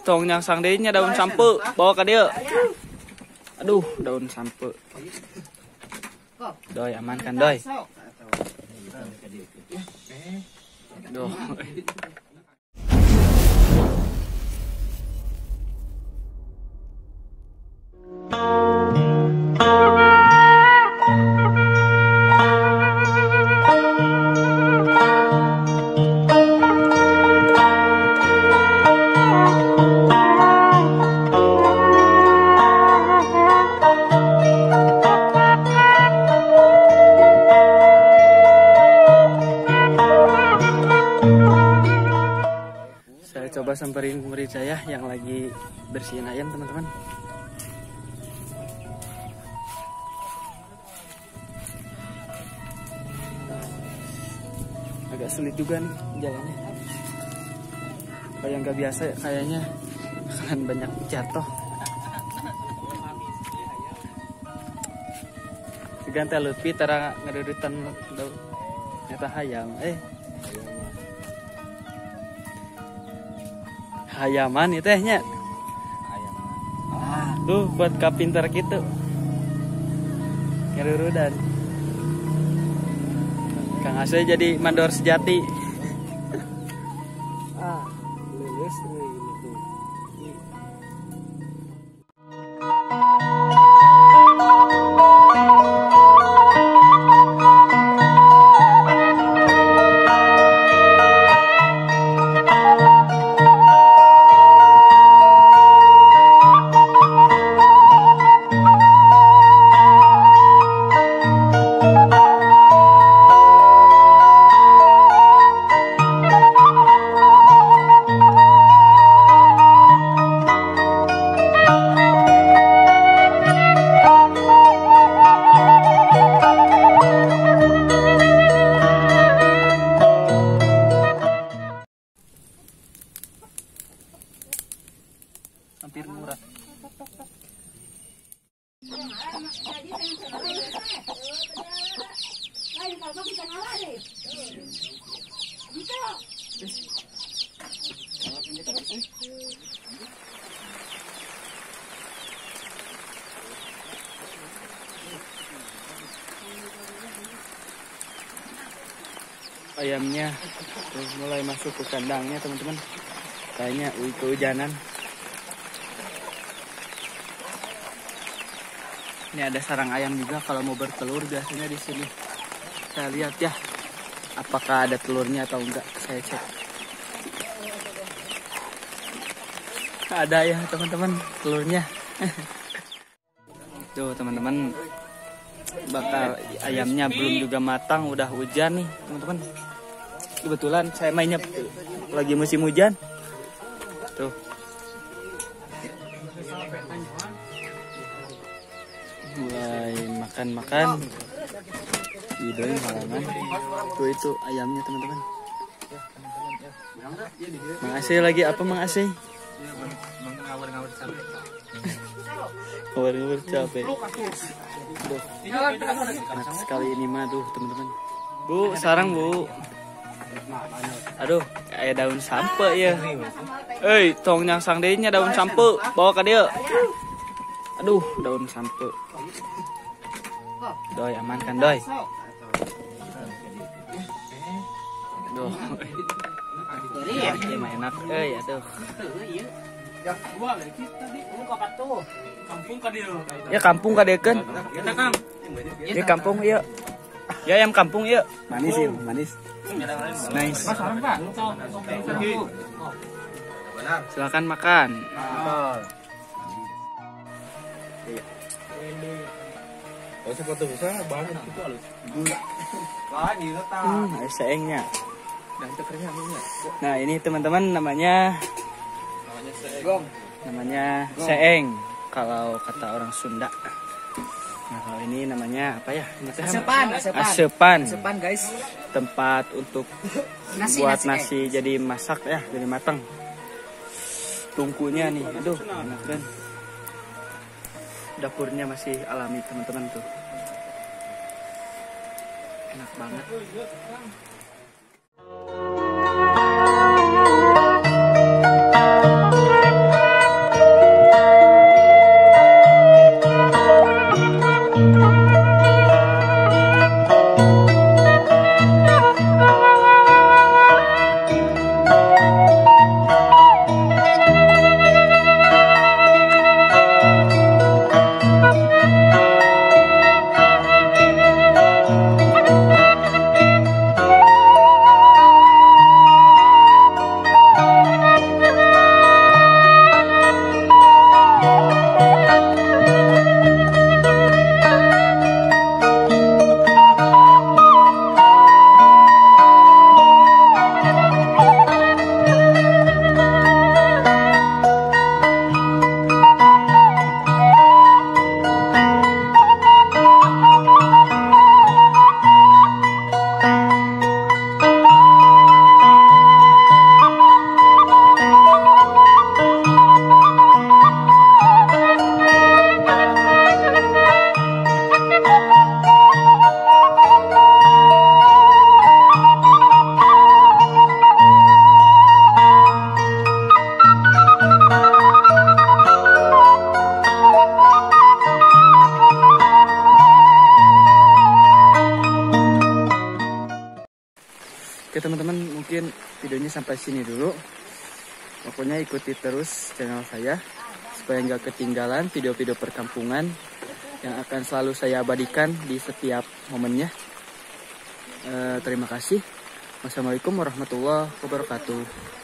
Tong yang sang dehnya daun sampe, bawa ke dia. Aduh, daun sampe. Doi, amankan doi. Duh. Saya coba samperin murid saya yang lagi bersihin ayam, teman-teman. Agak sulit juga nih jalannya. Kayak nggak biasa kayaknya akan banyak jatuh. Ganti Lutfi tara ngedudutan daun nyata hayam. Hayaman itu tehnya. Tuh buat kapinter gitu. Ngerurudan. Kang Asy jadi mandor sejati. Lulus tuh. Hampir murah. Ayamnya mulai masuk ke kandangnya, teman-teman. Kayaknya kehujanan. Ini ada sarang ayam juga kalau mau bertelur biasanya di sini. Saya lihat ya, apakah ada telurnya atau enggak. Saya cek. Ada ya teman-teman telurnya. Tuh teman-teman, bakal ayamnya belum juga matang, udah hujan nih teman-teman. Kebetulan saya mainnya lagi musim hujan. Tuh. Mulai makan-makan. Videoin halaman. Tuh itu ayamnya teman-teman. Mang Asy lagi apa Mang Asy? Ngawur-ngawur capek. Ngawur-ngawur capek. Duh. Enak sekali ini mah tuh teman-teman. Bu, sarang Bu. Aduh, kayak daun sampe ya. Tong yang sang dehnya daun sampe, bawa ke dia. Aduh, daun sampe. Doi, amankan doi. Duh. Ya, enak. Aduh. Ya kampung kadekeun. Ya kampung ieu. Ya ayam kampung ieu. Manis ya, manis. Nice. Silakan makan. Seengnya. Nah ini teman-teman namanya seeng kalau kata orang Sunda. Nah kalau ini namanya apa ya? Asepan guys. Tempat untuk buat nasi jadi masak ya, jadi matang. Tungkunya nih, aduh enak kan. Dapurnya masih alami teman-teman tuh. Enak banget. Oke teman-teman, mungkin videonya sampai sini dulu. Pokoknya ikuti terus channel saya supaya nggak ketinggalan video-video perkampungan yang akan selalu saya abadikan di setiap momennya. Terima kasih. Wassalamualaikum warahmatullahi wabarakatuh.